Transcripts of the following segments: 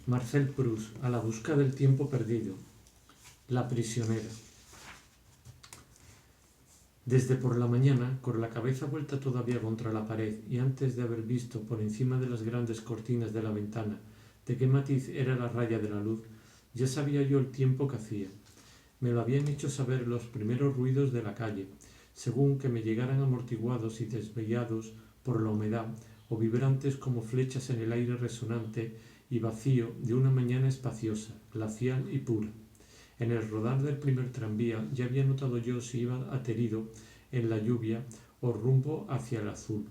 Marcel Proust, A la busca del tiempo perdido. La prisionera. Desde por la mañana, con la cabeza vuelta todavía contra la pared y antes de haber visto por encima de las grandes cortinas de la ventana de qué matiz era la raya de la luz, ya sabía yo el tiempo que hacía. Me lo habían hecho saber los primeros ruidos de la calle, según que me llegaran amortiguados y desviados por la humedad o vibrantes como flechas en el aire resonante y vacío de una mañana espaciosa, glacial y pura. En el rodar del primer tranvía ya había notado yo si iba aterido en la lluvia o rumbo hacia el azul.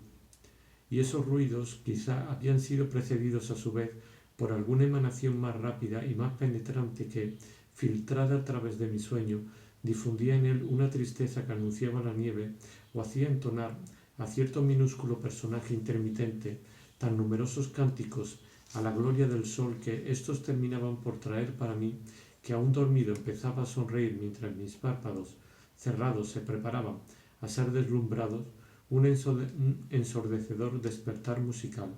Y esos ruidos quizá habían sido precedidos a su vez por alguna emanación más rápida y más penetrante que, filtrada a través de mi sueño, difundía en él una tristeza que anunciaba la nieve o hacía entonar a cierto minúsculo personaje intermitente tan numerosos cánticos a la gloria del sol que éstos terminaban por traer para mí, que aún dormido empezaba a sonreír mientras mis párpados cerrados se preparaban a ser deslumbrados, un ensordecedor despertar musical.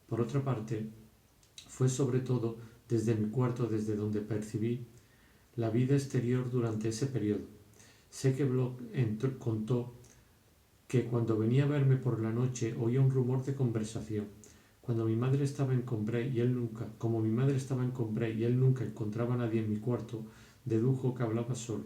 Por otra parte, fue sobre todo desde mi cuarto desde donde percibí la vida exterior durante ese periodo. Sé que Bloch contó que cuando venía a verme por la noche oía un rumor de conversación. Como mi madre estaba en Combray y él nunca encontraba a nadie en mi cuarto, dedujo que hablaba solo.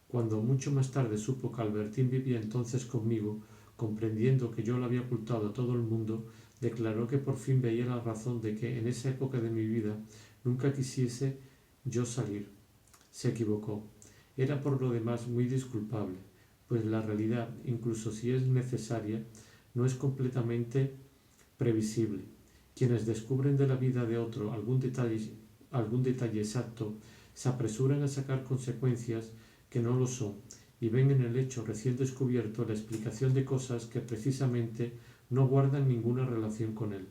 Cuando mucho más tarde supo que Albertín vivía entonces conmigo, comprendiendo que yo lo había ocultado a todo el mundo, declaró que por fin veía la razón de que en esa época de mi vida nunca quisiese yo salir. Se equivocó. Era por lo demás muy disculpable, pues la realidad, incluso si es necesaria, no es completamente previsible. Quienes descubren de la vida de otro algún detalle exacto se apresuran a sacar consecuencias que no lo son y ven en el hecho recién descubierto la explicación de cosas que precisamente no guardan ninguna relación con él.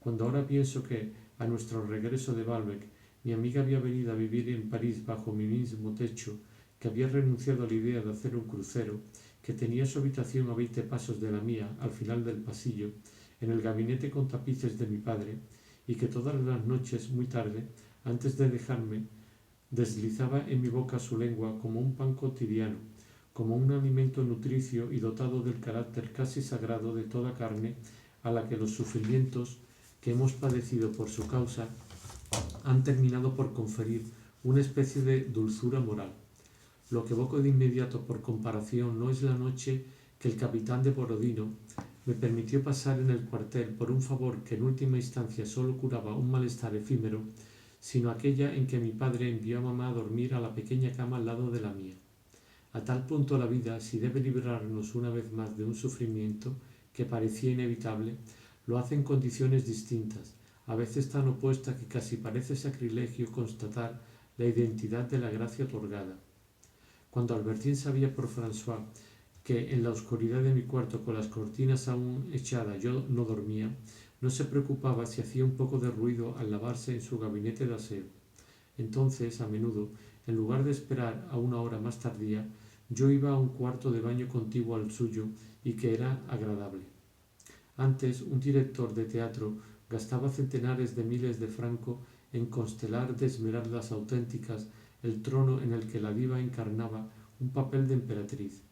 Cuando ahora pienso que, a nuestro regreso de Balbec, mi amiga había venido a vivir en París bajo mi mismo techo, que había renunciado a la idea de hacer un crucero, que tenía su habitación a 20 pasos de la mía, al final del pasillo, en el gabinete con tapices de mi padre, y que todas las noches, muy tarde, antes de dejarme, deslizaba en mi boca su lengua como un pan cotidiano, como un alimento nutricio y dotado del carácter casi sagrado de toda carne, a la que los sufrimientos que hemos padecido por su causa han terminado por conferir una especie de dulzura moral. Lo que evoco de inmediato por comparación no es la noche que el capitán de Borodino me permitió pasar en el cuartel por un favor que en última instancia solo curaba un malestar efímero, sino aquella en que mi padre envió a mamá a dormir a la pequeña cama al lado de la mía. A tal punto la vida, si debe librarnos una vez más de un sufrimiento que parecía inevitable, lo hace en condiciones distintas, a veces tan opuestas que casi parece sacrilegio constatar la identidad de la gracia otorgada. Cuando Albertín sabía por François que en la oscuridad de mi cuarto con las cortinas aún echadas yo no dormía, no se preocupaba si hacía un poco de ruido al lavarse en su gabinete de aseo. Entonces, a menudo, en lugar de esperar a una hora más tardía, yo iba a un cuarto de baño contiguo al suyo y que era agradable. Antes, un director de teatro gastaba centenares de miles de francos en constelar de esmeraldas auténticas el trono en el que la diva encarnaba un papel de emperatriz.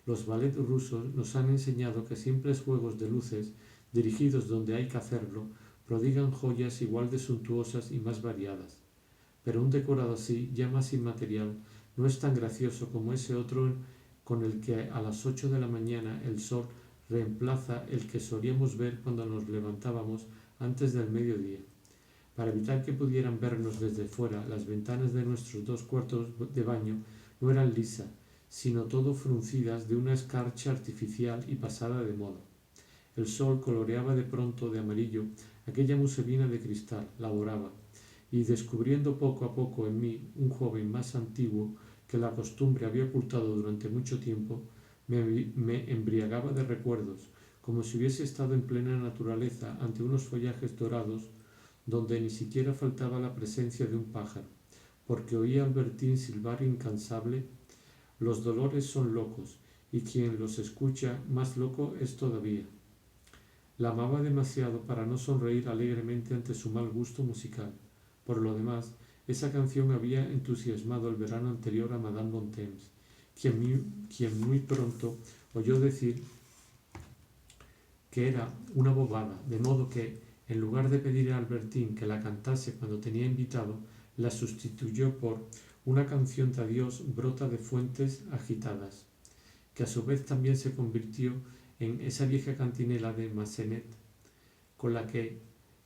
Los ballets rusos nos han enseñado que simples juegos de luces, dirigidos donde hay que hacerlo, prodigan joyas igual de suntuosas y más variadas. Pero un decorado así, ya más inmaterial, no es tan gracioso como ese otro con el que a las 8 de la mañana el sol reemplaza el que solíamos ver cuando nos levantábamos antes del mediodía. Para evitar que pudieran vernos desde fuera, las ventanas de nuestros 2 cuartos de baño no eran lisas, sino todo fruncidas de una escarcha artificial y pasada de moda. El sol coloreaba de pronto de amarillo aquella muselina de cristal, la doraba, y descubriendo poco a poco en mí un joven más antiguo que la costumbre había ocultado durante mucho tiempo, me embriagaba de recuerdos, como si hubiese estado en plena naturaleza ante unos follajes dorados donde ni siquiera faltaba la presencia de un pájaro, porque oía a Albertín silbar incansable: los dolores son locos, y quien los escucha más loco es todavía. La amaba demasiado para no sonreír alegremente ante su mal gusto musical. Por lo demás, esa canción había entusiasmado el verano anterior a Madame Bontemps, quien muy pronto oyó decir que era una bobada, de modo que, en lugar de pedir a Albertín que la cantase cuando tenía invitado, la sustituyó por una canción de adiós brota de fuentes agitadas, que a su vez también se convirtió en esa vieja cantinela de Massenet, con la que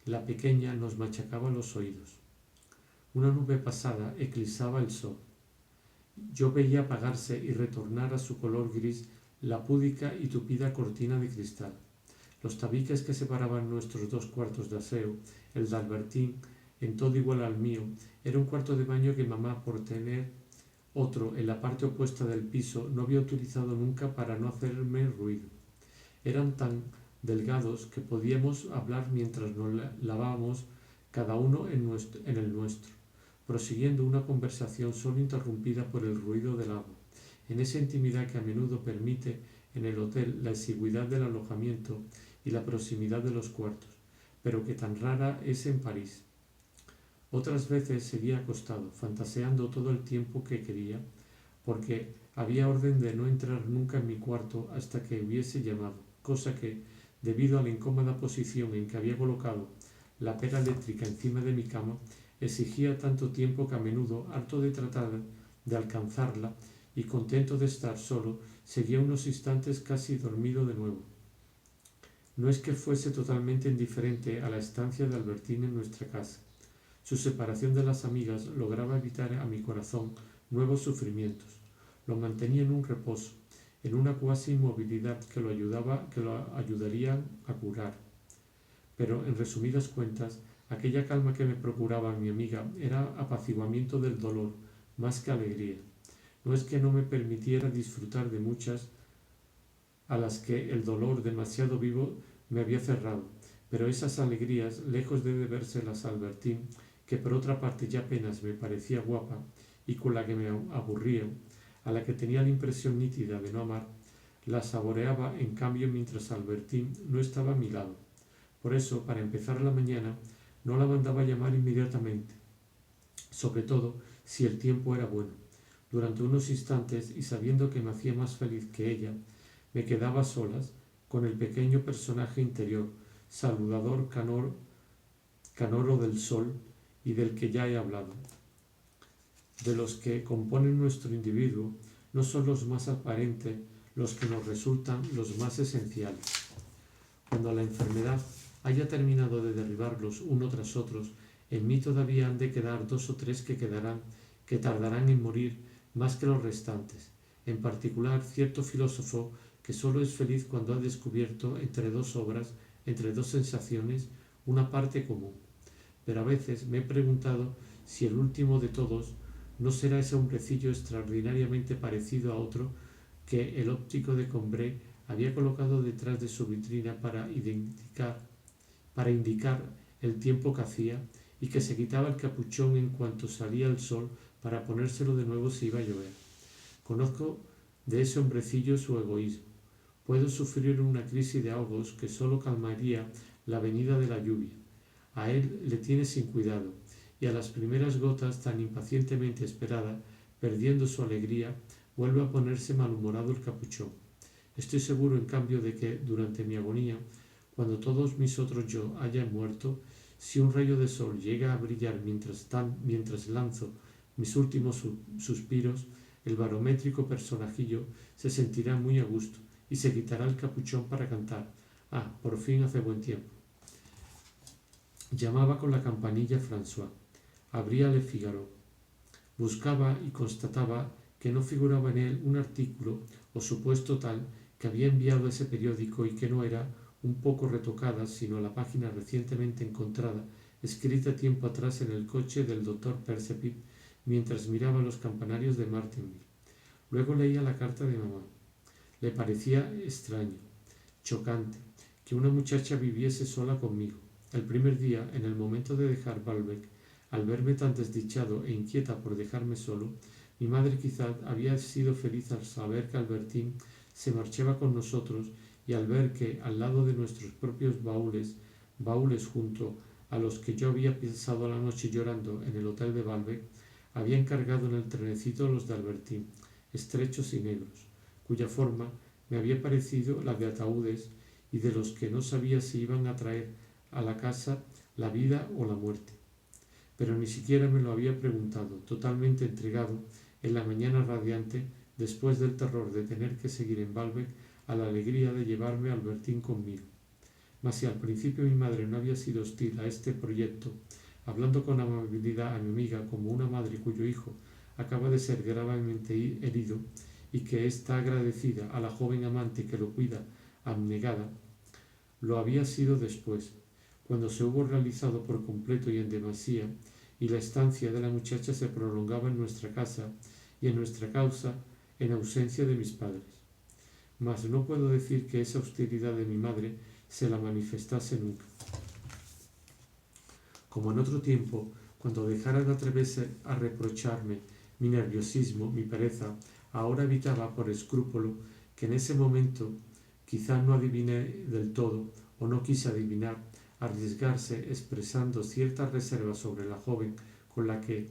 la pequeña nos machacaba los oídos. Una nube pasada eclipsaba el sol. Yo veía apagarse y retornar a su color gris la púdica y tupida cortina de cristal. Los tabiques que separaban nuestros dos cuartos de aseo, el de Albertín, en todo igual al mío, era un cuarto de baño que mamá, por tener otro en la parte opuesta del piso, no había utilizado nunca para no hacerme ruido. Eran tan delgados que podíamos hablar mientras nos lavábamos cada uno en el nuestro, prosiguiendo una conversación solo interrumpida por el ruido del agua, en esa intimidad que a menudo permite en el hotel la exigüidad del alojamiento y la proximidad de los cuartos, pero que tan rara es en París. Otras veces seguía acostado, fantaseando todo el tiempo que quería, porque había orden de no entrar nunca en mi cuarto hasta que hubiese llamado, cosa que, debido a la incómoda posición en que había colocado la pera eléctrica encima de mi cama, exigía tanto tiempo que a menudo, harto de tratar de alcanzarla y contento de estar solo, seguía unos instantes casi dormido de nuevo. No es que fuese totalmente indiferente a la estancia de Albertín en nuestra casa. Su separación de las amigas lograba evitar a mi corazón nuevos sufrimientos. Lo mantenía en un reposo, en una cuasi inmovilidad que lo ayudaría a curar. Pero, en resumidas cuentas, aquella calma que me procuraba mi amiga era apaciguamiento del dolor, más que alegría. No es que no me permitiera disfrutar de muchas a las que el dolor demasiado vivo me había cerrado, pero esas alegrías, lejos de debérselas a Albertín, que por otra parte ya apenas me parecía guapa y con la que me aburría, a la que tenía la impresión nítida de no amar, las saboreaba en cambio mientras Albertín no estaba a mi lado. Por eso, para empezar la mañana, no la mandaba llamar inmediatamente, sobre todo si el tiempo era bueno. Durante unos instantes, y sabiendo que me hacía más feliz que ella, me quedaba a solas con el pequeño personaje interior, saludador canoro del sol y del que ya he hablado. De los que componen nuestro individuo, no son los más aparentes los que nos resultan los más esenciales. Cuando la enfermedad haya terminado de derribarlos uno tras otros, en mí todavía han de quedar 2 o 3 que tardarán en morir más que los restantes, en particular cierto filósofo que sólo es feliz cuando ha descubierto entre dos obras, entre dos sensaciones, una parte común. Pero a veces me he preguntado si el último de todos no será ese hombrecillo extraordinariamente parecido a otro que el óptico de Combray había colocado detrás de su vitrina para indicar el tiempo que hacía y que se quitaba el capuchón en cuanto salía el sol para ponérselo de nuevo si iba a llover. Conozco de ese hombrecillo su egoísmo. Puedo sufrir una crisis de ahogos que sólo calmaría la venida de la lluvia. A él le tiene sin cuidado, y a las primeras gotas tan impacientemente esperada, perdiendo su alegría, vuelve a ponerse malhumorado el capuchón. Estoy seguro, en cambio, de que durante mi agonía, cuando todos mis otros yo hayan muerto, si un rayo de sol llega a brillar mientras lanzo mis últimos suspiros, el barométrico personajillo se sentirá muy a gusto y se quitará el capuchón para cantar. Ah, por fin hace buen tiempo. Llamaba con la campanilla François. Abría Le Figaro. Buscaba y constataba que no figuraba en él un artículo o supuesto tal que había enviado ese periódico y que no era un poco retocada, sino la página recientemente encontrada, escrita tiempo atrás en el coche del doctor Percepit, mientras miraba los campanarios de Martinville. Luego leía la carta de mamá. Le parecía extraño, chocante, que una muchacha viviese sola conmigo. El primer día, en el momento de dejar Balbec, al verme tan desdichado e inquieta por dejarme solo, mi madre quizá había sido feliz al saber que Albertín se marchaba con nosotros y al ver que al lado de nuestros propios baúles junto a los que yo había pasado la noche llorando en el hotel de Balbec, habían cargado en el trenecito los de Albertín, estrechos y negros, cuya forma me había parecido la de ataúdes y de los que no sabía si iban a traer a la casa la vida o la muerte. Pero ni siquiera me lo había preguntado, totalmente entregado, en la mañana radiante, después del terror de tener que seguir en Balbec, a la alegría de llevarme a Albertín conmigo. Mas si al principio mi madre no había sido hostil a este proyecto, hablando con amabilidad a mi amiga como una madre cuyo hijo acaba de ser gravemente herido y que está agradecida a la joven amante que lo cuida abnegada, lo había sido después, cuando se hubo realizado por completo y en demasía, y la estancia de la muchacha se prolongaba en nuestra casa y en nuestra causa en ausencia de mis padres. Mas no puedo decir que esa hostilidad de mi madre se la manifestase nunca. Como en otro tiempo, cuando dejara de atreverse a reprocharme mi nerviosismo, mi pereza, ahora evitaba por escrúpulo que en ese momento quizá no adiviné del todo o no quise adivinar, arriesgarse expresando ciertas reservas sobre la joven con la que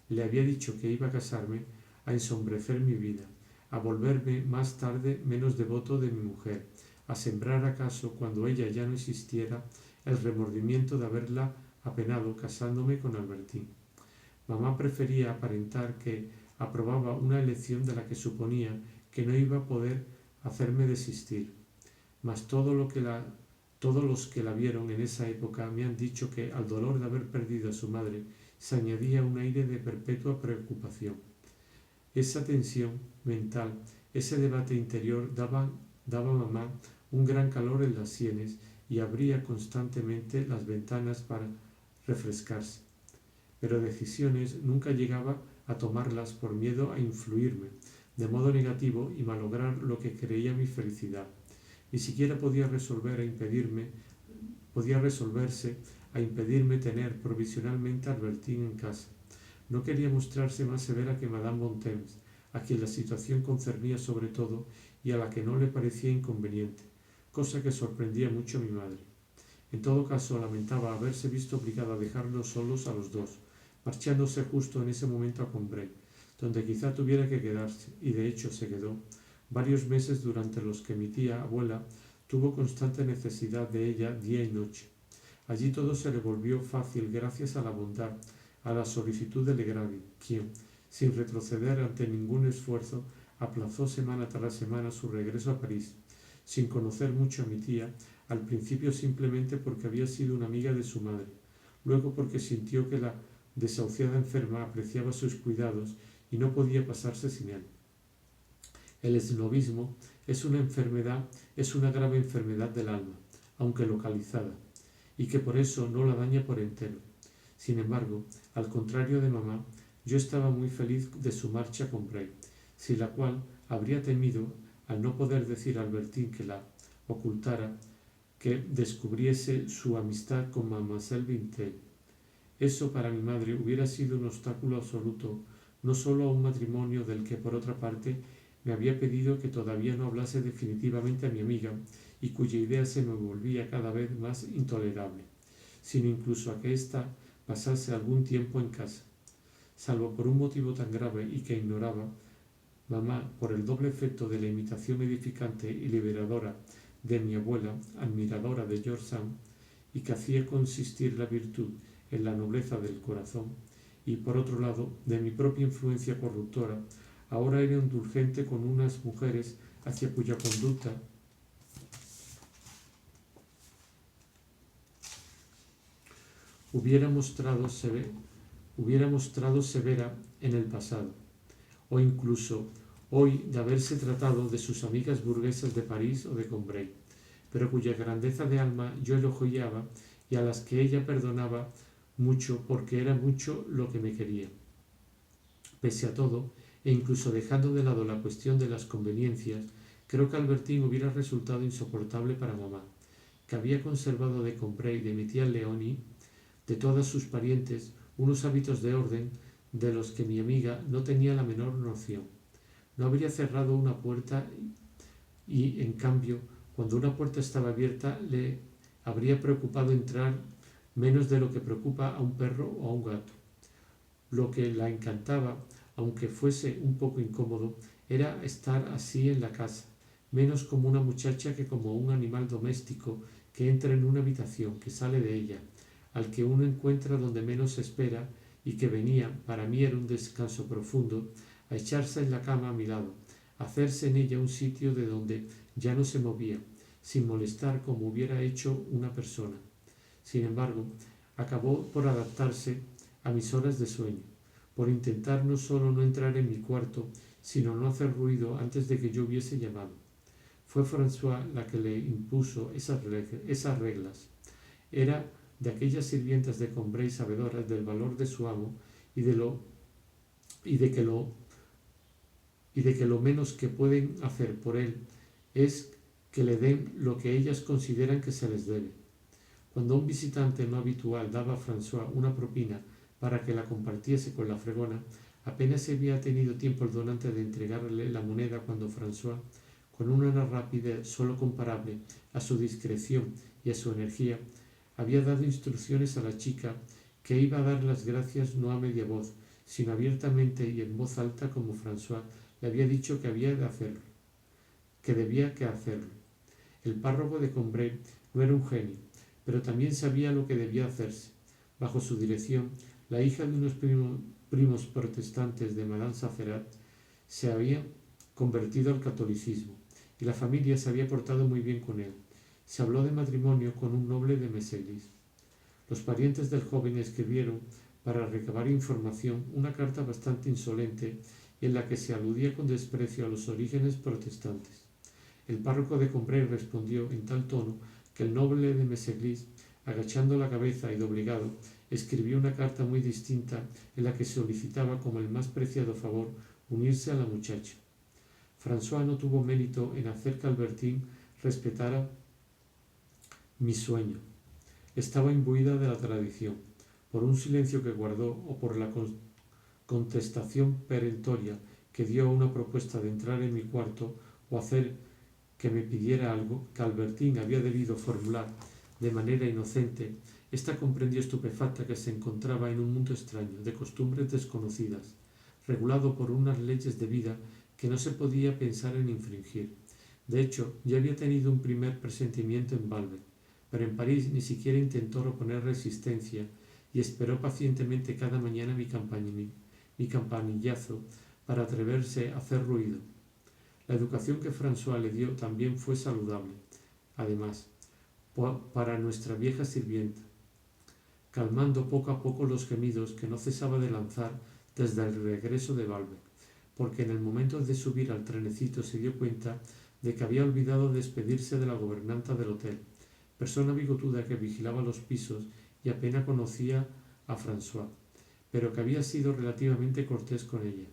le había dicho que iba a casarme, a ensombrecer mi vida, a volverme más tarde menos devoto de mi mujer, a sembrar acaso, cuando ella ya no existiera, el remordimiento de haberla apenado casándome con Albertín. Mamá prefería aparentar que aprobaba una elección de la que suponía que no iba a poder hacerme desistir. Mas todos los que la vieron en esa época me han dicho que al dolor de haber perdido a su madre se añadía un aire de perpetua preocupación. Esa tensión mental, ese debate interior daba a mamá un gran calor en las sienes y abría constantemente las ventanas para refrescarse. Pero decisiones nunca llegaba a tomarlas por miedo a influirme de modo negativo y malograr lo que creía mi felicidad. Ni siquiera podía resolverse a impedirme tener provisionalmente a Albertín en casa. No quería mostrarse más severa que Madame Bontemps, a quien la situación concernía sobre todo y a la que no le parecía inconveniente, cosa que sorprendía mucho a mi madre. En todo caso, lamentaba haberse visto obligada a dejarlos solos a los dos, marchándose justo en ese momento a Combray, donde quizá tuviera que quedarse, y de hecho se quedó, varios meses durante los que mi tía abuela tuvo constante necesidad de ella día y noche. Allí todo se le volvió fácil gracias a la bondad, a la solicitud de Legrand, quien, sin retroceder ante ningún esfuerzo, aplazó semana tras semana su regreso a París, sin conocer mucho a mi tía, al principio simplemente porque había sido una amiga de su madre, luego porque sintió que la desahuciada enferma apreciaba sus cuidados y no podía pasarse sin él. El esnobismo es una grave enfermedad del alma, aunque localizada, y que por eso no la daña por entero. Sin embargo, al contrario de mamá, yo estaba muy feliz de su marcha a Combray, sin la cual habría temido, al no poder decir a Albertín que la ocultara, que descubriese su amistad con Mademoiselle Vintel. Eso para mi madre hubiera sido un obstáculo absoluto, no solo a un matrimonio del que por otra parte me había pedido que todavía no hablase definitivamente a mi amiga y cuya idea se me volvía cada vez más intolerable, sino incluso a que ésta pasase algún tiempo en casa. Salvo por un motivo tan grave y que ignoraba, mamá, por el doble efecto de la imitación edificante y liberadora de mi abuela, admiradora de George Sand, y que hacía consistir la virtud en la nobleza del corazón, y por otro lado, de mi propia influencia corruptora, ahora era indulgente con unas mujeres hacia cuya conducta hubiera mostrado severa en el pasado, o incluso hoy de haberse tratado de sus amigas burguesas de París o de Combray, pero cuya grandeza de alma yo elogiaba y a las que ella perdonaba mucho porque era mucho lo que me quería. Pese a todo, e incluso dejando de lado la cuestión de las conveniencias, creo que Albertín hubiera resultado insoportable para mamá, que había conservado de Combray, de mi tía Leonie, de todas sus parientes, unos hábitos de orden de los que mi amiga no tenía la menor noción. No habría cerrado una puerta y, en cambio, Cuando una puerta estaba abierta, le habría preocupado entrar menos de lo que preocupa a un perro o a un gato. Lo que la encantaba, aunque fuese un poco incómodo, era estar así en la casa, menos como una muchacha que como un animal doméstico que entra en una habitación, que sale de ella, al que uno encuentra donde menos se espera y que venía, para mí era un descanso profundo, a echarse en la cama a mi lado, a hacerse en ella un sitio de donde ya no se movía, sin molestar como hubiera hecho una persona. Sin embargo, acabó por adaptarse a mis horas de sueño, por intentar no solo no entrar en mi cuarto, sino no hacer ruido antes de que yo hubiese llamado. Fue François la que le impuso esas reglas. Era de aquellas sirvientas de Combray sabedoras del valor de su amo y de que lo menos que pueden hacer por él es que le den lo que ellas consideran que se les debe. Cuando un visitante no habitual daba a François una propina para que la compartiese con la fregona, apenas se había tenido tiempo el donante de entregarle la moneda cuando François, con una rapidez solo comparable a su discreción y a su energía, había dado instrucciones a la chica que iba a dar las gracias no a media voz, sino abiertamente y en voz alta como François le había dicho que había de hacerlo, que debía que hacerlo. El párroco de Combray no era un genio, pero también sabía lo que debía hacerse. Bajo su dirección, la hija de unos primos protestantes de Madame Sacerat se había convertido al catolicismo y la familia se había portado muy bien con él. Se habló de matrimonio con un noble de Méséglise. Los parientes del joven escribieron, para recabar información, una carta bastante insolente en la que se aludía con desprecio a los orígenes protestantes. El párroco de Combray respondió en tal tono que el noble de Méséglise, agachando la cabeza y doblegado, escribió una carta muy distinta en la que solicitaba como el más preciado favor unirse a la muchacha. François no tuvo mérito en hacer que Albertine respetara mi sueño. Estaba imbuida de la tradición, por un silencio que guardó o por la contestación perentoria que dio a una propuesta de entrar en mi cuarto o hacer que me pidiera algo que Albertine había debido formular de manera inocente. Ésta comprendió estupefacta que se encontraba en un mundo extraño, de costumbres desconocidas, regulado por unas leyes de vida que no se podía pensar en infringir. De hecho, ya había tenido un primer presentimiento en Balbec, pero en París ni siquiera intentó oponer resistencia y esperó pacientemente cada mañana mi campanillazo para atreverse a hacer ruido. La educación que François le dio también fue saludable, además, para nuestra vieja sirvienta, calmando poco a poco los gemidos que no cesaba de lanzar desde el regreso de Balbec, porque en el momento de subir al trenecito se dio cuenta de que había olvidado despedirse de la gobernanta del hotel, persona bigotuda que vigilaba los pisos y apenas conocía a François, pero que había sido relativamente cortés con ella.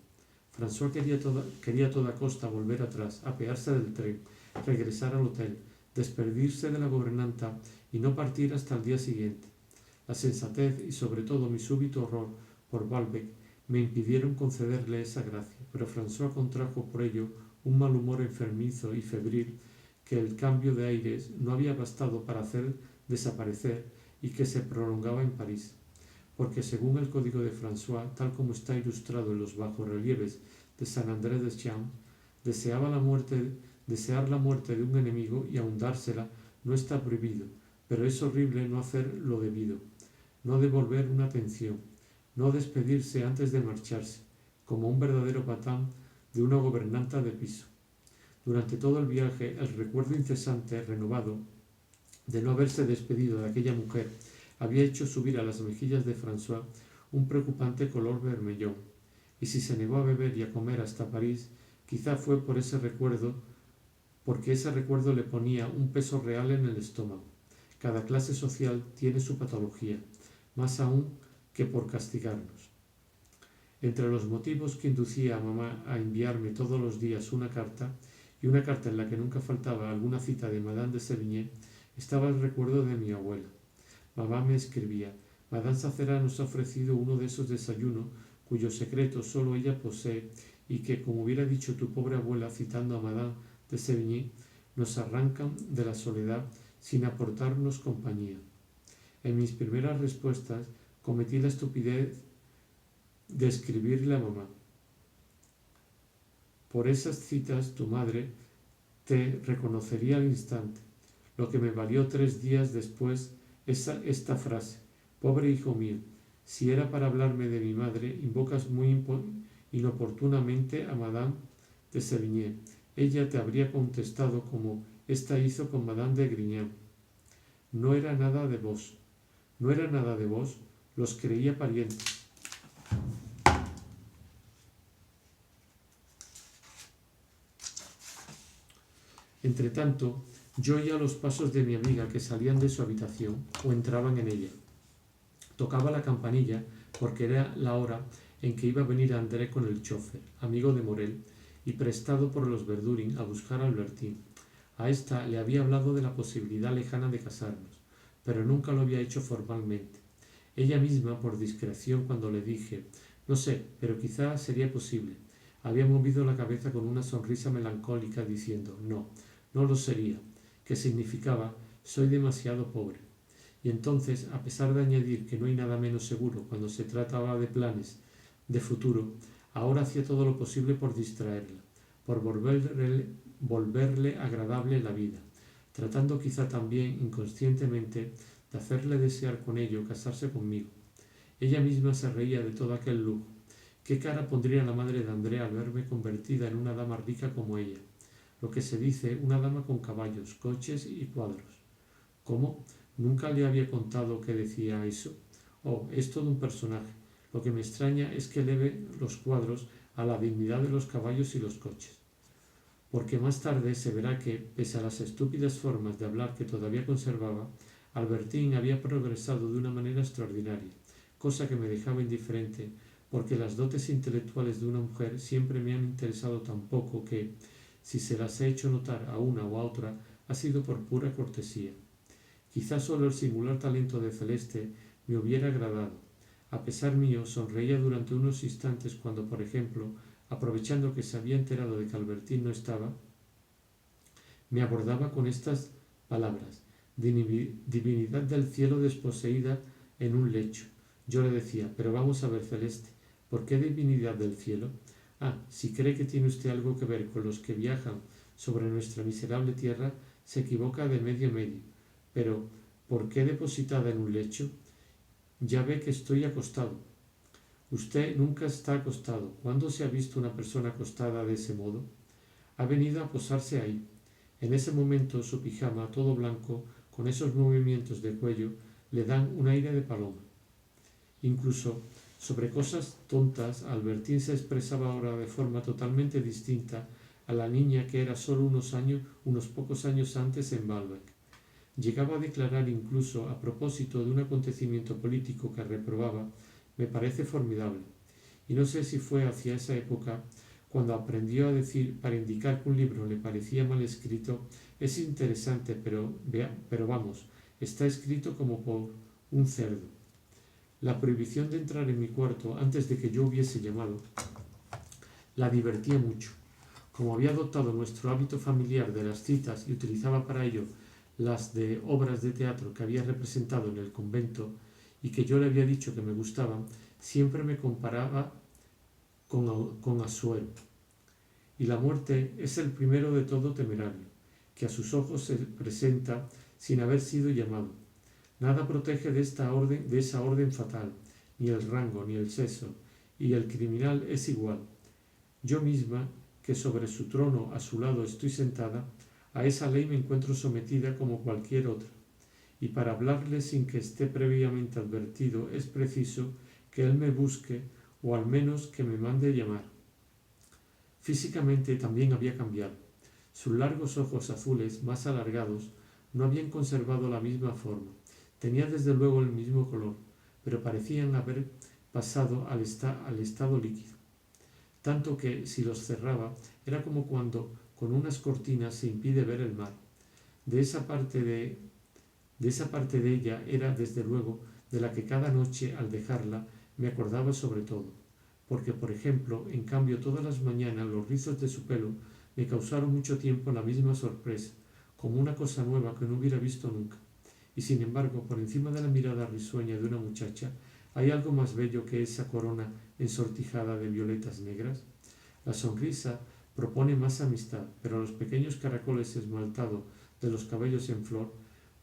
François quería a toda costa volver atrás, apearse del tren, regresar al hotel, despedirse de la gobernanta y no partir hasta el día siguiente. La sensatez y sobre todo mi súbito horror por Balbec me impidieron concederle esa gracia, pero François contrajo por ello un mal humor enfermizo y febril que el cambio de aires no había bastado para hacer desaparecer y que se prolongaba en París, porque según el código de François, tal como está ilustrado en los bajorrelieves de Saint André des Champs, desear la muerte de un enemigo y aun dársela no está prohibido, pero es horrible no hacer lo debido, no devolver una atención, no despedirse antes de marcharse, como un verdadero patán de una gobernanta de piso. Durante todo el viaje, el recuerdo incesante, renovado, de no haberse despedido de aquella mujer, había hecho subir a las mejillas de François un preocupante color vermellón, y si se negó a beber y a comer hasta París, quizá fue por ese recuerdo, porque ese recuerdo le ponía un peso real en el estómago. Cada clase social tiene su patología, más aún que por castigarnos. Entre los motivos que inducía a mamá a enviarme todos los días una carta, y una carta en la que nunca faltaba alguna cita de Madame de Sévigné, estaba el recuerdo de mi abuela. Mamá me escribía: Madame Sacerat nos ha ofrecido uno de esos desayunos cuyo secreto solo ella posee y que, como hubiera dicho tu pobre abuela citando a Madame de Sévigné, nos arrancan de la soledad sin aportarnos compañía. En mis primeras respuestas cometí la estupidez de escribirle a mamá. Por esas citas tu madre te reconocería al instante, lo que me valió 3 días después esta frase: pobre hijo mío, si era para hablarme de mi madre, invocas muy inoportunamente a Madame de Sévigné. Ella te habría contestado como ésta hizo con Madame de Grignan. No era nada de vos. No era nada de vos, los creía parientes. Entretanto, yo oía los pasos de mi amiga que salían de su habitación o entraban en ella. Tocaba la campanilla porque era la hora en que iba a venir André con el chofer, amigo de Morel, y prestado por los Verdurin a buscar a Albertín. A esta le había hablado de la posibilidad lejana de casarnos, pero nunca lo había hecho formalmente. Ella misma, por discreción, cuando le dije, no sé, pero quizá sería posible, había movido la cabeza con una sonrisa melancólica diciendo, no, no lo sería, que significaba, soy demasiado pobre. Y entonces, a pesar de añadir que no hay nada menos seguro cuando se trataba de planes de futuro, ahora hacía todo lo posible por distraerla, por volverle agradable la vida, tratando quizá también inconscientemente de hacerle desear con ello casarse conmigo. Ella misma se reía de todo aquel lujo. ¿Qué cara pondría la madre de Andrea al verme convertida en una dama rica como ella? Lo que se dice, una dama con caballos, coches y cuadros. ¿Cómo? Nunca le había contado que decía eso. Oh, es todo un personaje. Lo que me extraña es que eleve los cuadros a la dignidad de los caballos y los coches. Porque más tarde se verá que, pese a las estúpidas formas de hablar que todavía conservaba, Albertín había progresado de una manera extraordinaria, cosa que me dejaba indiferente, porque las dotes intelectuales de una mujer siempre me han interesado tan poco que, si se las he hecho notar a una o a otra, ha sido por pura cortesía. Quizás solo el singular talento de Celeste me hubiera agradado. A pesar mío, sonreía durante unos instantes cuando, por ejemplo, aprovechando que se había enterado de que Albertín no estaba, me abordaba con estas palabras: divinidad del cielo desposeída en un lecho. Yo le decía, pero vamos a ver, Celeste, ¿por qué divinidad del cielo? Ah, si cree que tiene usted algo que ver con los que viajan sobre nuestra miserable tierra, se equivoca de medio. Pero, ¿por qué depositada en un lecho? Ya ve que estoy acostado. Usted nunca está acostado. ¿Cuándo se ha visto una persona acostada de ese modo? Ha venido a posarse ahí. En ese momento su pijama, todo blanco, con esos movimientos de cuello, le dan un aire de paloma. Incluso sobre cosas tontas, Albertín se expresaba ahora de forma totalmente distinta a la niña que era solo unos pocos años antes en Baalbek. Llegaba a declarar incluso, a propósito de un acontecimiento político que reprobaba, me parece formidable. Y no sé si fue hacia esa época cuando aprendió a decir, para indicar que un libro le parecía mal escrito, es interesante, pero vamos, está escrito como por un cerdo. La prohibición de entrar en mi cuarto antes de que yo hubiese llamado la divertía mucho. Como había adoptado nuestro hábito familiar de las citas y utilizaba para ello las de obras de teatro que había representado en el convento y que yo le había dicho que me gustaban, siempre me comparaba con Asuero. Y la muerte es el primero de todo temerario, que a sus ojos se presenta sin haber sido llamado. Nada protege de esa orden fatal, ni el rango, ni el sexo, y el criminal es igual. Yo misma, que sobre su trono a su lado estoy sentada, a esa ley me encuentro sometida como cualquier otra, y para hablarle sin que esté previamente advertido es preciso que él me busque o al menos que me mande llamar. Físicamente también había cambiado. Sus largos ojos azules, más alargados, no habían conservado la misma forma. Tenía desde luego el mismo color, pero parecían haber pasado al estado líquido. Tanto que, si los cerraba, era como cuando con unas cortinas se impide ver el mar. De esa parte de ella era, desde luego, de la que cada noche, al dejarla, me acordaba sobre todo. Porque, por ejemplo, en cambio, todas las mañanas los rizos de su pelo me causaron mucho tiempo la misma sorpresa, como una cosa nueva que no hubiera visto nunca. Y sin embargo, por encima de la mirada risueña de una muchacha, ¿hay algo más bello que esa corona ensortijada de violetas negras? La sonrisa propone más amistad, pero los pequeños caracoles esmaltados de los cabellos en flor,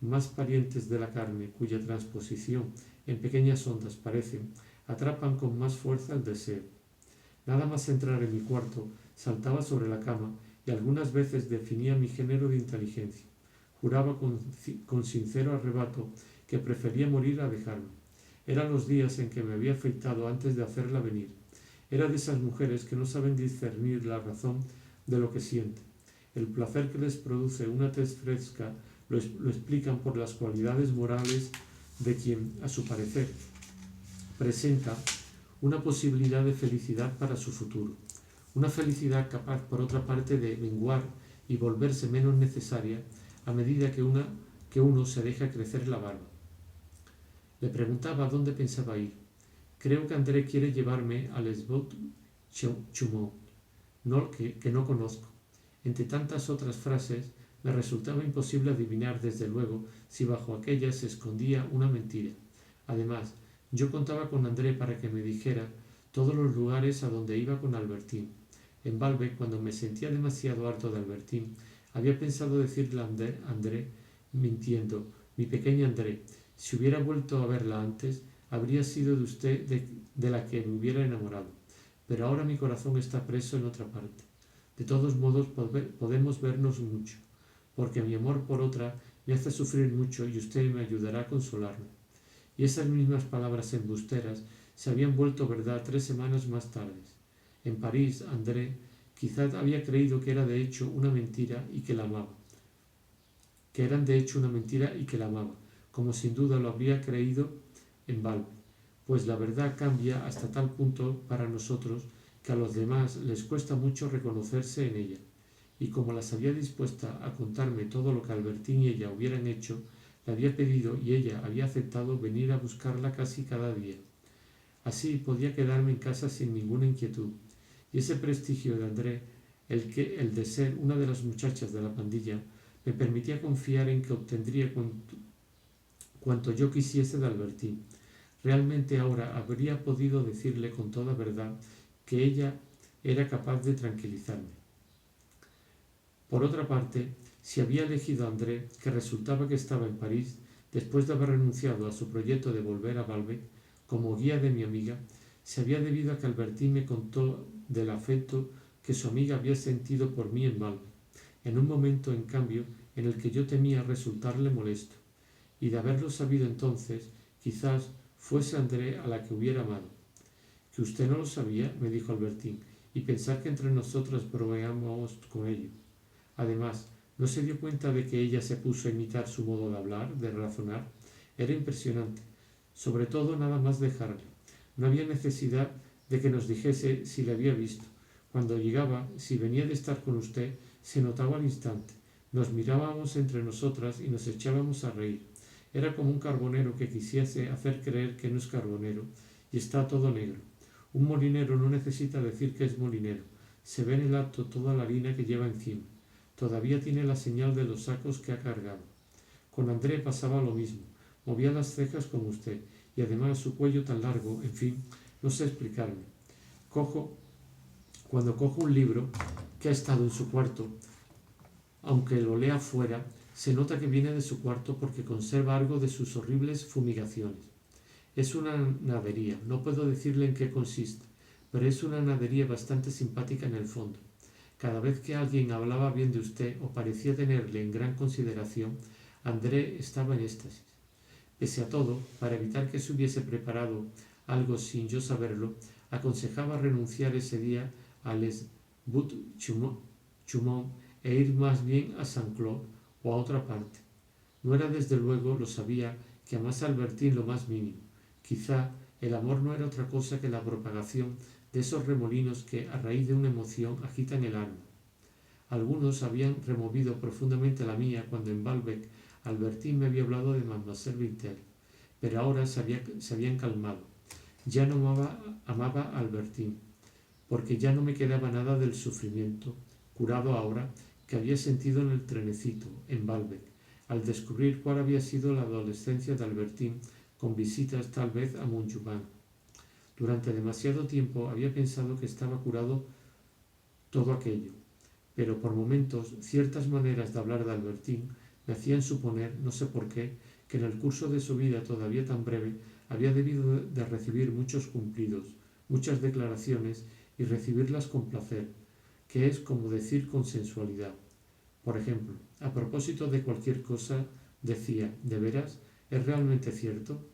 más parientes de la carne, cuya transposición en pequeñas ondas parecen, atrapan con más fuerza el deseo. Nada más entrar en mi cuarto, saltaba sobre la cama y algunas veces definía mi género de inteligencia. Juraba con sincero arrebato que prefería morir a dejarme. Eran los días en que me había afeitado antes de hacerla venir. Era de esas mujeres que no saben discernir la razón de lo que sienten. El placer que les produce una tez fresca lo explican por las cualidades morales de quien, a su parecer, presenta una posibilidad de felicidad para su futuro. Una felicidad capaz, por otra parte, de menguar y volverse menos necesaria a medida que uno se deja crecer la barba. Le preguntaba dónde pensaba ir. Creo que André quiere llevarme al Esbot-Chaumont, que no conozco. Entre tantas otras frases, me resultaba imposible adivinar desde luego si bajo aquellas se escondía una mentira. Además, yo contaba con André para que me dijera todos los lugares a donde iba con Albertín. En Balbec, cuando me sentía demasiado harto de Albertín, había pensado decirle a André, mintiendo, mi pequeña André, si hubiera vuelto a verla antes, habría sido de usted de la que me hubiera enamorado. Pero ahora mi corazón está preso en otra parte. De todos modos podemos vernos mucho, porque mi amor por otra me hace sufrir mucho y usted me ayudará a consolarme. Y esas mismas palabras embusteras se habían vuelto verdad 3 semanas más tarde. En París, André quizás había creído que era de hecho una mentira y que la amaba. Que eran de hecho una mentira y que la amaba, como sin duda lo habría creído en Balbec, pues la verdad cambia hasta tal punto para nosotros que a los demás les cuesta mucho reconocerse en ella. Y como las había dispuesta a contarme todo lo que Albertín y ella hubieran hecho, le había pedido y ella había aceptado venir a buscarla casi cada día. Así podía quedarme en casa sin ninguna inquietud. Y ese prestigio de André, el de ser una de las muchachas de la pandilla, me permitía confiar en que obtendría cuanto yo quisiese de Albertín. Realmente ahora habría podido decirle con toda verdad que ella era capaz de tranquilizarme. Por otra parte, si había elegido a André, que resultaba que estaba en París, después de haber renunciado a su proyecto de volver a Balbec, como guía de mi amiga, se había debido a que Albertín me contó del afecto que su amiga había sentido por mí en Balbec, en un momento, en cambio, en el que yo temía resultarle molesto, y de haberlo sabido entonces, quizás fuese André a la que hubiera amado. —¿Que usted no lo sabía? —me dijo Albertín—, y pensar que entre nosotras bromeábamos con ello. Además, ¿no se dio cuenta de que ella se puso a imitar su modo de hablar, de razonar? Era impresionante. Sobre todo nada más dejarle. No había necesidad de que nos dijese si le había visto. Cuando llegaba, si venía de estar con usted, se notaba al instante. Nos mirábamos entre nosotras y nos echábamos a reír. Era como un carbonero que quisiese hacer creer que no es carbonero y está todo negro. Un molinero no necesita decir que es molinero. Se ve en el acto toda la harina que lleva encima. Todavía tiene la señal de los sacos que ha cargado. Con André pasaba lo mismo. Movía las cejas como usted, y además su cuello tan largo, en fin, no sé explicarme. Cuando cojo un libro que ha estado en su cuarto, aunque lo lea fuera, se nota que viene de su cuarto porque conserva algo de sus horribles fumigaciones. Es una nadería, no puedo decirle en qué consiste, pero es una nadería bastante simpática en el fondo. Cada vez que alguien hablaba bien de usted o parecía tenerle en gran consideración, André estaba en éxtasis. Pese a todo, para evitar que se hubiese preparado algo sin yo saberlo, aconsejaba renunciar ese día a Les Buttes-Chaumont e ir más bien a Saint-Cloud o a otra parte. No era desde luego, lo sabía, que amase a Albertín lo más mínimo. Quizá el amor no era otra cosa que la propagación de esos remolinos que, a raíz de una emoción, agitan el alma. Algunos habían removido profundamente la mía cuando en Balbec Albertín me había hablado de Mademoiselle Bintel, pero ahora se habían calmado. Ya no amaba a Albertín, porque ya no me quedaba nada del sufrimiento, curado ahora, que había sentido en el trenecito, en Baalbek, al descubrir cuál había sido la adolescencia de Albertín, con visitas tal vez a Montjuban. Durante demasiado tiempo había pensado que estaba curado todo aquello, pero por momentos ciertas maneras de hablar de Albertín me hacían suponer, no sé por qué, que en el curso de su vida todavía tan breve había debido de recibir muchos cumplidos, muchas declaraciones y recibirlas con placer, que es como decir con sensualidad. Por ejemplo, a propósito de cualquier cosa, decía, ¿de veras? ¿Es realmente cierto?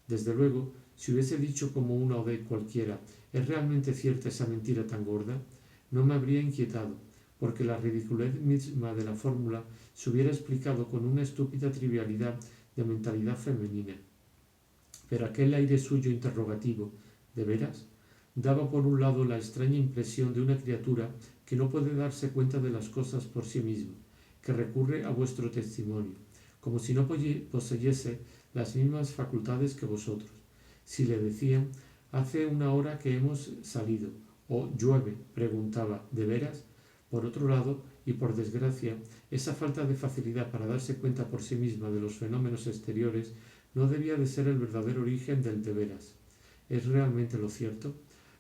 Desde luego, si hubiese dicho como una ode cualquiera, ¿es realmente cierta esa mentira tan gorda?, no me habría inquietado, porque la ridiculez misma de la fórmula se hubiera explicado con una estúpida trivialidad de mentalidad femenina. Pero aquel aire suyo interrogativo, ¿de veras?, daba por un lado la extraña impresión de una criatura que no puede darse cuenta de las cosas por sí misma, que recurre a vuestro testimonio, como si no poseyese las mismas facultades que vosotros. Si le decían, hace una hora que hemos salido, o llueve, preguntaba, ¿de veras? Por otro lado, y por desgracia, esa falta de facilidad para darse cuenta por sí misma de los fenómenos exteriores no debía de ser el verdadero origen del de veras. ¿Es realmente lo cierto?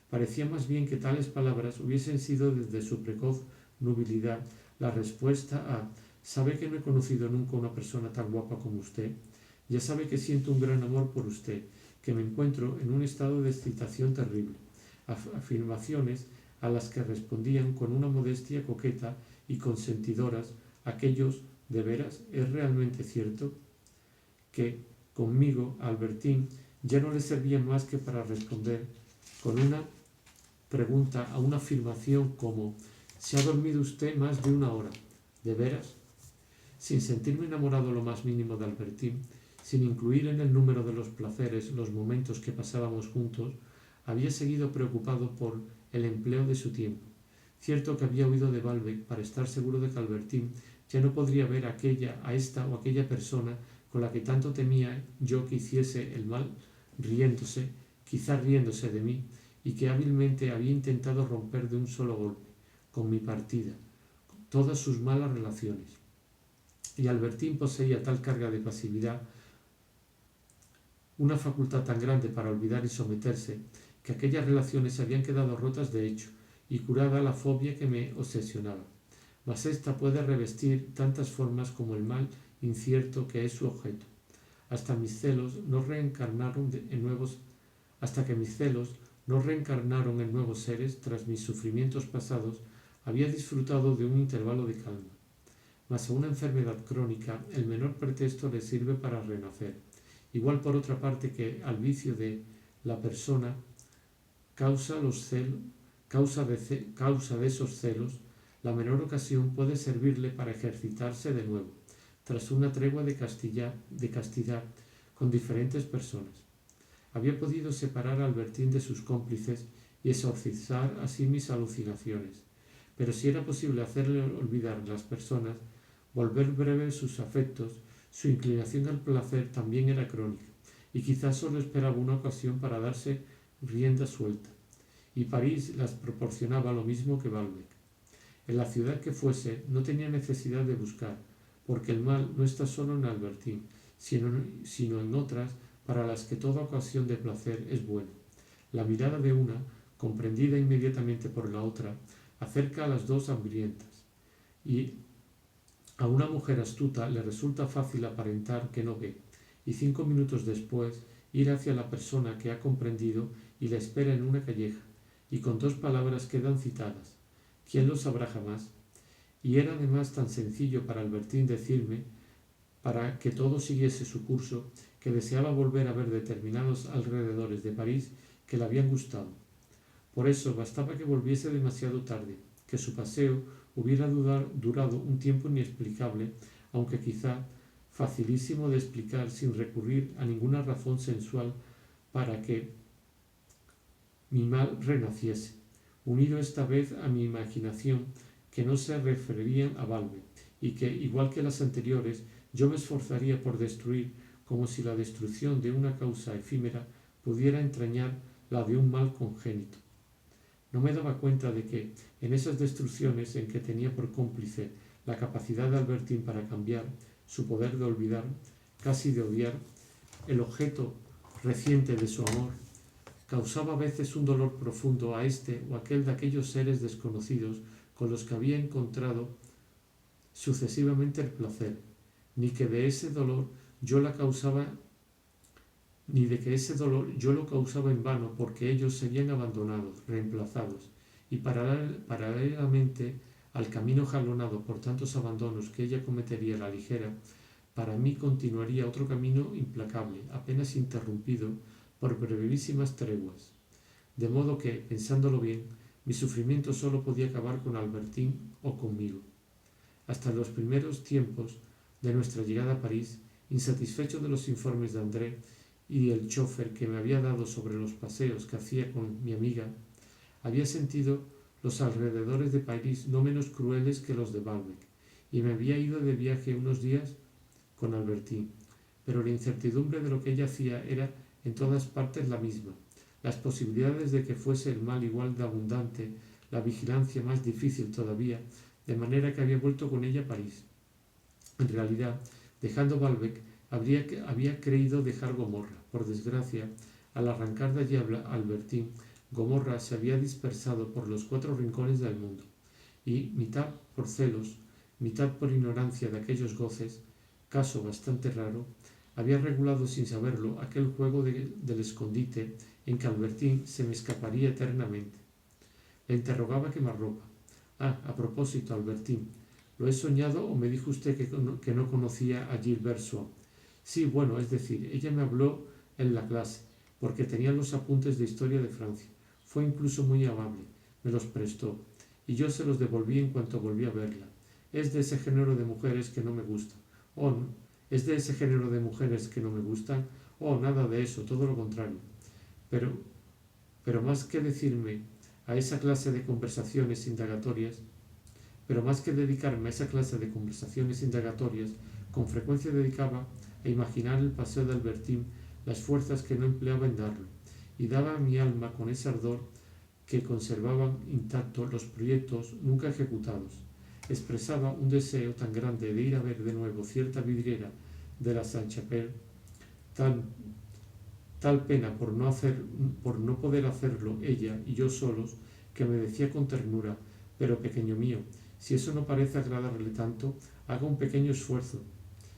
Parecía más bien que tales palabras hubiesen sido desde su precoz nubilidad la respuesta a «¿Sabe que no he conocido nunca una persona tan guapa como usted? Ya sabe que siento un gran amor por usted, que me encuentro en un estado de excitación terrible». Afirmaciones a las que respondían con una modestia coqueta y consentidoras aquellos «¿de veras? ¿Es realmente cierto?», que conmigo, Albertín, ya no le servían más que para responder con una pregunta a una afirmación como «¿Se ha dormido usted más de una hora? ¿De veras?». Sin sentirme enamorado lo más mínimo de Albertín, sin incluir en el número de los placeres los momentos que pasábamos juntos, había seguido preocupado por el empleo de su tiempo. Cierto que había huido de Baalbek para estar seguro de que Albertín ya no podría ver a esta o aquella persona con la que tanto temía yo que hiciese el mal riéndose, quizá riéndose de mí, y que hábilmente había intentado romper de un solo golpe, con mi partida, todas sus malas relaciones. Y Albertín poseía tal carga de pasividad, una facultad tan grande para olvidar y someterse, que aquellas relaciones habían quedado rotas de hecho y curada la fobia que me obsesionaba. Mas ésta puede revestir tantas formas como el mal incierto que es su objeto. Hasta que mis celos no reencarnaron en nuevos seres tras mis sufrimientos pasados, había disfrutado de un intervalo de calma. Mas a una enfermedad crónica el menor pretexto le sirve para renacer. Igual por otra parte que al vicio de la persona causa de esos celos, la menor ocasión puede servirle para ejercitarse de nuevo, tras una tregua de castidad con diferentes personas. Había podido separar a Albertín de sus cómplices y exorcizar así mis alucinaciones, pero si era posible hacerle olvidar las personas, volver breves sus afectos, su inclinación al placer también era crónica, y quizás solo esperaba una ocasión para darse rienda suelta, y París las proporcionaba lo mismo que Baalbek. En la ciudad que fuese no tenía necesidad de buscar, porque el mal no está solo en Albertín, sino en otras para las que toda ocasión de placer es buena. La mirada de una, comprendida inmediatamente por la otra, acerca a las dos hambrientas, y a una mujer astuta le resulta fácil aparentar que no ve, y 5 minutos después ir hacia la persona que ha comprendido y la espera en una calleja, y con 2 palabras quedan citadas. ¿Quién lo sabrá jamás? Y era además tan sencillo para Albertín decirme, para que todo siguiese su curso, que deseaba volver a ver determinados alrededores de París que le habían gustado. Por eso bastaba que volviese demasiado tarde, que su paseo hubiera durado un tiempo inexplicable, aunque quizá facilísimo de explicar sin recurrir a ninguna razón sensual para que mi mal renaciese, unido esta vez a mi imaginación, que no se referían a Baalbek, y que, igual que las anteriores, yo me esforzaría por destruir, como si la destrucción de una causa efímera pudiera entrañar la de un mal congénito. No me daba cuenta de que, en esas destrucciones en que tenía por cómplice La capacidad de Albertín para cambiar, su poder de olvidar, casi de odiar, el objeto reciente de su amor, causaba a veces un dolor profundo a este o aquel de aquellos seres desconocidos con los que había encontrado sucesivamente el placer, ni que de ese dolor yo la causaba ni de que ese dolor yo lo causaba en vano, porque ellos serían abandonados, reemplazados, y paralelamente al camino jalonado por tantos abandonos que ella cometería a la ligera, para mí continuaría otro camino implacable, apenas interrumpido por brevísimas treguas. De modo que, pensándolo bien, mi sufrimiento solo podía acabar con Albertín o conmigo. Hasta los primeros tiempos de nuestra llegada a París, insatisfecho de los informes de André y el chofer que me había dado sobre los paseos que hacía con mi amiga, había sentido los alrededores de París no menos crueles que los de Balbec, y me había ido de viaje unos días con Albertín, pero la incertidumbre de lo que ella hacía era en todas partes la misma, las posibilidades de que fuese el mal igual de abundante, la vigilancia más difícil todavía, de manera que había vuelto con ella a París. En realidad, dejando Balbec, había creído dejar Gomorra. Por desgracia, al arrancar de allí a Albertín, Gomorra se había dispersado por los 4 rincones del mundo, y, mitad por celos, mitad por ignorancia de aquellos goces, caso bastante raro, había regulado sin saberlo aquel juego del escondite en que Albertín se me escaparía eternamente. Le interrogaba quemarropa. A propósito, Albertín, ¿lo he soñado o me dijo usted que no conocía a Gilbert Swann? Sí, bueno, es decir, ella me habló en la clase, porque tenía los apuntes de historia de Francia. Fue incluso muy amable, me los prestó, y yo se los devolví en cuanto volví a verla. Es de ese género de mujeres que no me gustan. Oh, no, es de ese género de mujeres que no me gustan. Oh, nada de eso, todo lo contrario. Pero más que decirme a esa clase de conversaciones indagatorias, pero más que dedicarme a esa clase de conversaciones indagatorias, con frecuencia dedicaba a imaginar el paseo de Albertín, las fuerzas que no empleaba en darlo, y daba a mi alma con ese ardor que conservaban intactos los proyectos nunca ejecutados. Expresaba un deseo tan grande de ir a ver de nuevo cierta vidriera de la Sainte-Chapelle, tal pena por no poder hacerlo ella y yo solos, que me decía con ternura: pero pequeño mío, si eso no parece agradarle tanto, haga un pequeño esfuerzo.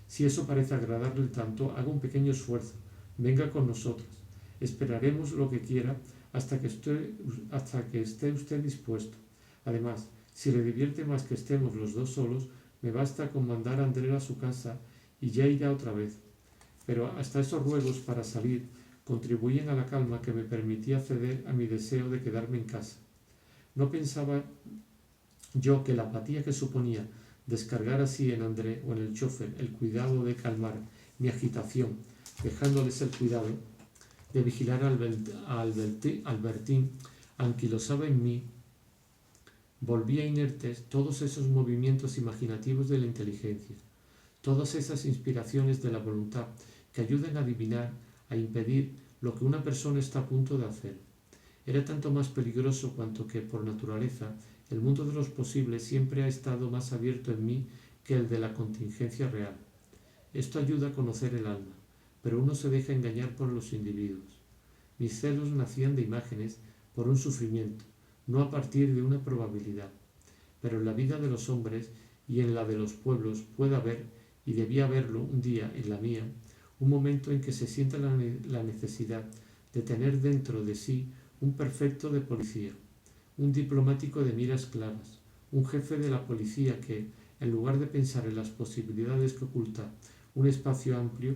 Si eso parece agradarle tanto, haga un pequeño esfuerzo. Venga con nosotras. Esperaremos lo que quiera hasta que esté usted dispuesto. Además, si le divierte más que estemos los dos solos, me basta con mandar a André a su casa y ya irá otra vez. Pero hasta esos ruegos para salir contribuyen a la calma que me permitía ceder a mi deseo de quedarme en casa. No pensaba yo que la apatía que suponía descargar así en André o en el chofer el cuidado de calmar mi agitación, dejándoles el cuidado de vigilar a Albertín, anquilosaba en mí, volvía inertes todos esos movimientos imaginativos de la inteligencia, todas esas inspiraciones de la voluntad que ayudan a adivinar, a impedir lo que una persona está a punto de hacer. Era tanto más peligroso cuanto que, por naturaleza, el mundo de los posibles siempre ha estado más abierto en mí que el de la contingencia real. Esto ayuda a conocer el alma, pero uno se deja engañar por los individuos. Mis celos nacían de imágenes por un sufrimiento, no a partir de una probabilidad. Pero en la vida de los hombres y en la de los pueblos puede haber, y debía haberlo un día en la mía, un momento en que se sienta la necesidad de tener dentro de sí un prefecto de policía, un diplomático de miras claras, un jefe de la policía que, en lugar de pensar en las posibilidades que oculta un espacio amplio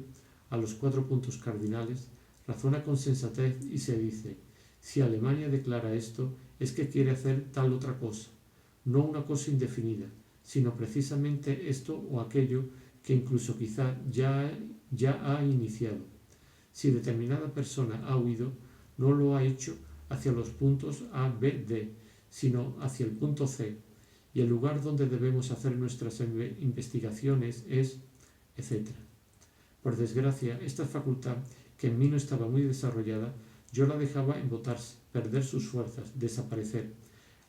a los 4 puntos cardinales, razona con sensatez y se dice: si Alemania declara esto, es que quiere hacer tal otra cosa, no una cosa indefinida, sino precisamente esto o aquello que incluso quizá ya ha iniciado. Si determinada persona ha huido, no lo ha hecho hacia los puntos A, B, D, sino hacia el punto C, y el lugar donde debemos hacer nuestras investigaciones es, etc. Por desgracia, esta facultad, que en mí no estaba muy desarrollada, yo la dejaba embotarse, perder sus fuerzas, desaparecer.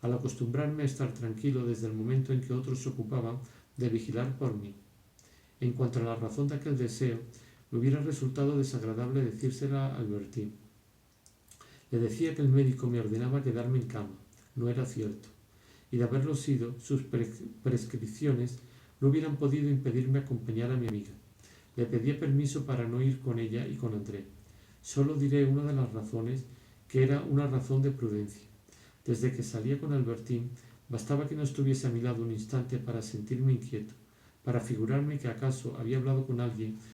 Al acostumbrarme a estar tranquilo desde el momento en que otros se ocupaban de vigilar por mí. En cuanto a la razón de aquel deseo, me hubiera resultado desagradable decírsela a Albertín. Le decía que el médico me ordenaba quedarme en cama. No era cierto. Y de haberlo sido, sus prescripciones no hubieran podido impedirme acompañar a mi amiga. Le pedía permiso para no ir con ella y con André. Solo diré una de las razones, que era una razón de prudencia. Desde que salía con Albertín, bastaba que no estuviese a mi lado un instante para sentirme inquieto, para figurarme que acaso había hablado con alguien